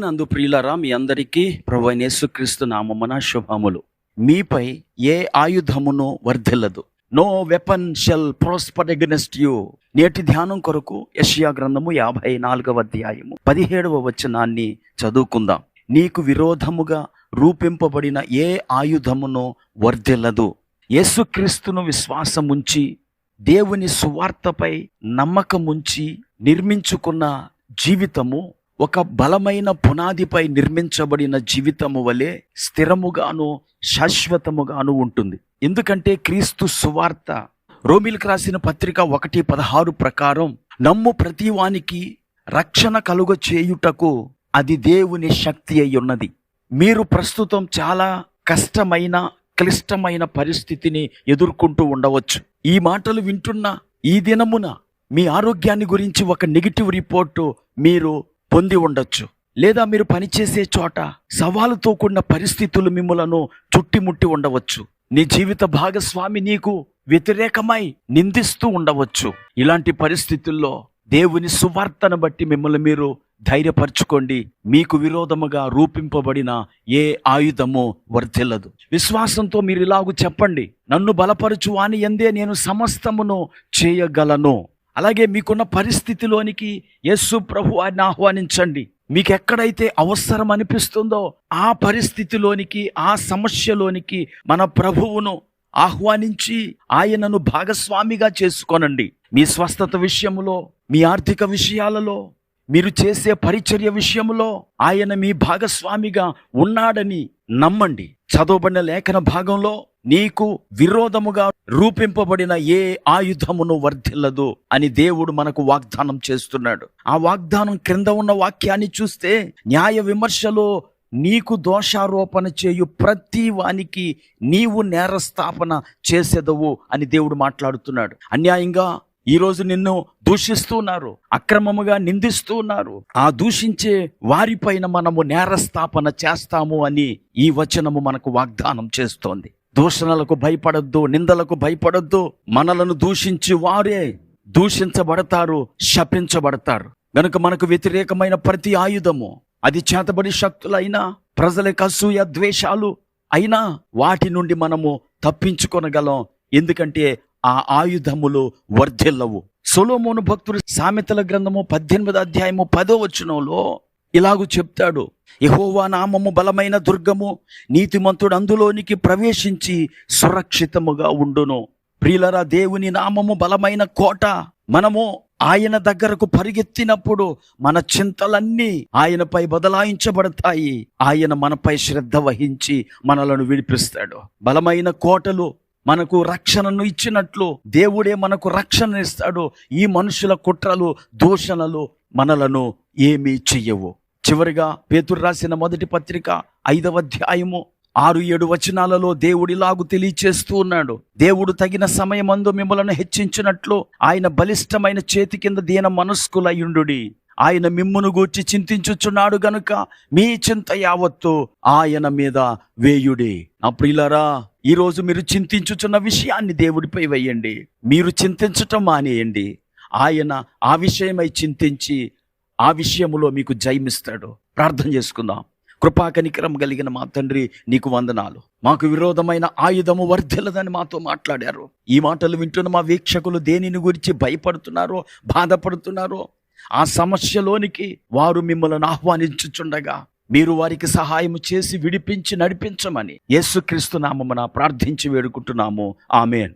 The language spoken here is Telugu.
ప్రభునందు ప్రియులారా, మీ అందరికీ ప్రభువైన యేసుక్రీస్తు నామమున శుభములు. మీపై ఏ ఆయుధమును వర్ధిల్లదు. No weapon shall prosper against you. నేటి ధ్యానం కొరకు యెషయా గ్రంథము 54వ అధ్యాయము 17వ వచనాన్ని చదువుకుందాం. నీకు విరోధముగా రూపింపబడిన ఏ ఆయుధమును వర్ధిల్లదు. యేసుక్రీస్తును విశ్వాసముంచి దేవుని సువార్తపై నమ్మకముంచి నిర్మించుకున్న జీవితము ఒక బలమైన పునాదిపై నిర్మించబడిన జీవితము వలె స్థిరముగాను శాశ్వతముగాను ఉంటుంది. ఎందుకంటే క్రీస్తు సువార్త రోమీయులకు రాసిన పత్రిక 1:16 ప్రకారం నమ్ము ప్రతివానికి రక్షణ కలుగ చేయుటకు అది దేవుని శక్తి అయి ఉన్నది. మీరు ప్రస్తుతం చాలా కష్టమైన క్లిష్టమైన పరిస్థితిని ఎదుర్కొంటూ ఉండవచ్చు. ఈ మాటలు వింటున్న ఈ దినమున మీ ఆరోగ్యాన్ని గురించి ఒక నెగిటివ్ రిపోర్టు మీరు పొంది ఉండొచ్చు. లేదా మీరు పనిచేసే చోట సవాలుతో కూడిన పరిస్థితులు మిమ్ములను చుట్టుముట్టి ఉండవచ్చు. నీ జీవిత భాగస్వామి నీకు వ్యతిరేకమై నిందిస్తూ ఉండవచ్చు. ఇలాంటి పరిస్థితుల్లో దేవుని సువార్తను బట్టి మిమ్మల్ని మీరు ధైర్యపరచుకోండి. మీకు విరోధముగా రూపింపబడిన ఏ ఆయుధము వర్ధిల్లదు. విశ్వాసంతో మీరు ఇలాగూ చెప్పండి, నన్ను బలపరచు వాని యందే నేను సమస్తమును చేయగలను. అలాగే మీకున్న పరిస్థితిలోనికి యేసు ప్రభువాన్ని ఆహ్వానించండి. మీకు ఎక్కడైతే అవసరం అనిపిస్తుందో ఆ పరిస్థితిలోనికి, ఆ సమస్యలోనికి మన ప్రభువును ఆహ్వానించి ఆయనను భాగస్వామిగా చేసుకోనండి. మీ స్వస్థత విషయములో, మీ ఆర్థిక విషయాలలో, మీరు చేసే పరిచర్య విషయంలో ఆయన మీ భాగస్వామిగా ఉన్నాడని నమ్మండి. చదవబడిన లేఖన భాగంలో నీకు విరోధముగా రూపింపబడిన ఏ ఆయుధమును వర్ధిల్లదు అని దేవుడు మనకు వాగ్దానం చేస్తున్నాడు. ఆ వాగ్దానం క్రింద ఉన్న వాక్యాన్ని చూస్తే, న్యాయ విమర్శలో నీకు దోషారోపణ చేయు ప్రతి వానికి నీవు నేరస్థాపన చేసేదవు అని దేవుడు మాట్లాడుతున్నాడు. అన్యాయంగా ఈరోజు నిన్ను దూషిస్తున్నారు, అక్రమముగా నిందిస్తున్నారు. ఆ దూషించే వారిపైన మనము నేరస్థాపన చేస్తాము అని ఈ వచనము మనకు వాగ్దానం చేస్తోంది. దూషణలకు భయపడొద్దు, నిందలకు భయపడొద్దు. మనలను దూషించి వారే దూషించబడతారు, శపించబడతారు. గనుక మనకు వ్యతిరేకమైన ప్రతి ఆయుధము, అది చేతబడి శక్తులైనా, ప్రజలకు అసూయ ద్వేషాలు అయినా, వాటి నుండి మనము తప్పించుకొనగలం. ఎందుకంటే ఆ ఆయుధములు వర్ధిల్లవు. సొలొమోను భక్తుడు సామెతల గ్రంథము 18వ అధ్యాయము 10వ వచనంలో ఇలాగూ చెప్తాడు, యెహోవా నామము బలమైన దుర్గము, నీతిమంతుడు అందులోనికి ప్రవేశించి సురక్షితముగా ఉండును. ప్రియులరా, దేవుని నామము బలమైన కోట. మనము ఆయన దగ్గరకు పరిగెత్తినప్పుడు మన చింతలన్నీ ఆయనపై బదలాయించబడతాయి. ఆయన మనపై శ్రద్ధ వహించి మనలను విడిపిస్తాడు. బలమైన కోటలు మనకు రక్షణను ఇచ్చినట్లు దేవుడే మనకు రక్షణ ఇస్తాడు. ఈ మనుషుల కుట్రలు, దూషణలు మనలను ఏమీ చెయ్యవు. చివరిగా పేతురు రాసిన మొదటి పత్రిక 5వ అధ్యాయము 6-7 వచనాలలో దేవుడిలాగు తెలియచేస్తూ ఉన్నాడు. దేవుడు తగిన సమయమందు మిమ్మలను హెచ్చించినట్లు ఆయన బలిష్టమైన చేతి కింద దీన మనస్కులయుండుడి. ఆయన మిమ్మును గూర్చి చింతించుచున్నాడు గనుక మీ చింత యావత్తు ఆయన మీద వేయుడి. నా ప్రియులారా, ఈరోజు మీరు చింతించుచున్న విషయాన్ని దేవుడిపై వేయండి. మీరు చింతించటం మానేయండి. ఆయన ఆ విషయమై చింతించి ఆ విషయములో మీకు జయమిస్తాడు. ప్రార్థన చేసుకుందాం. కృపా కనికరం కలిగిన మా తండ్రి, నీకు వందనాలు. మాకు విరోధమైన ఆయుధము వర్ధిల్లదని మాతో మాట్లాడారు. ఈ మాటలు వింటున్న మా వీక్షకులు దేనిని గురించి భయపడుతున్నారో, బాధపడుతున్నారో, ఆ సమస్యలోనికి వారు మిమ్మల్ని ఆహ్వానించుచుండగా మీరు వారికి సహాయం చేసి విడిపించి నడిపించమని యేసుక్రీస్తు నామమున ప్రార్థించి వేడుకుంటున్నాము. ఆమేన్.